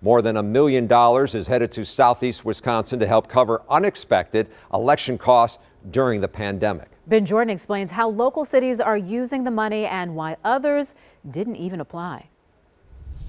More than $1 million is headed to southeast Wisconsin to help cover unexpected election costs during the pandemic. Ben Jordan explains how local cities are using the money and why others didn't even apply.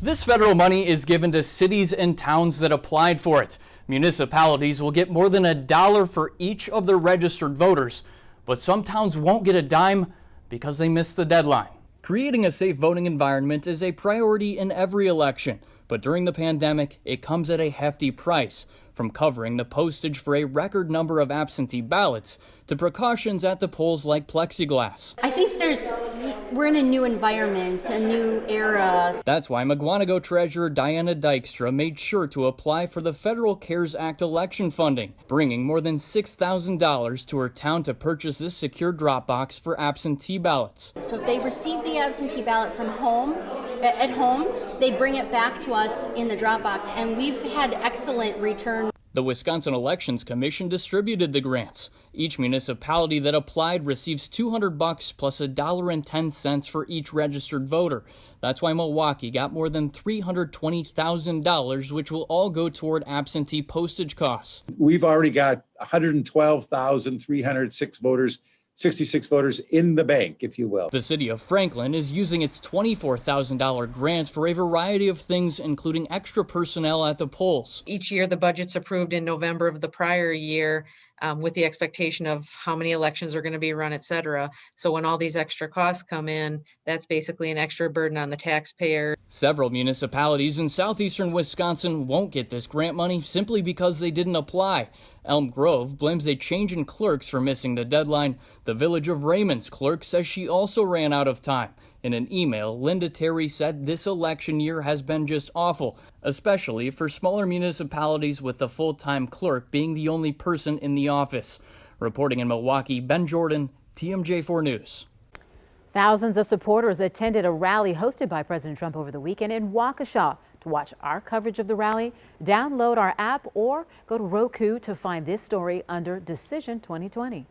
This federal money is given to cities and towns that applied for it. Municipalities will get more than $1 for each of their registered voters, but some towns won't get a dime because they missed the deadline. Creating a safe voting environment is a priority in every election, but during the pandemic, it comes at a hefty price, from covering the postage for a record number of absentee ballots to precautions at the polls like plexiglass. I think we're in a new environment, a new era. That's why McGuanago Treasurer Diana Dykstra made sure to apply for the Federal CARES Act election funding, bringing more than $6,000 to her town to purchase this secure drop box for absentee ballots. So if they receive the absentee ballot from at home, they bring it back to us in the drop box, and we've had excellent return. The Wisconsin Elections Commission distributed the grants. Each municipality that applied receives $200 plus $1.10 for each registered voter. That's why Milwaukee got more than $320,000, which will all go toward absentee postage costs. We've already got 112,306 voters, 66 voters in the bank, if you will. The city of Franklin is using its $24,000 grant for a variety of things, including extra personnel at the polls. Each year, the budget's approved in November of the prior year with the expectation of how many elections are going to be run, et cetera. So when all these extra costs come in, that's basically an extra burden on the taxpayer. Several municipalities in southeastern Wisconsin won't get this grant money simply because they didn't apply. Elm Grove blames a change in clerks for missing the deadline. The Village of Raymond's clerk says she also ran out of time. In an email, Linda Terry said this election year has been just awful, especially for smaller municipalities with the full-time clerk being the only person in the office. Reporting in Milwaukee, Ben Jordan, TMJ4 News. Thousands of supporters attended a rally hosted by President Trump over the weekend in Waukesha. To watch our coverage of the rally, download our app or go to Roku to find this story under Decision 2020.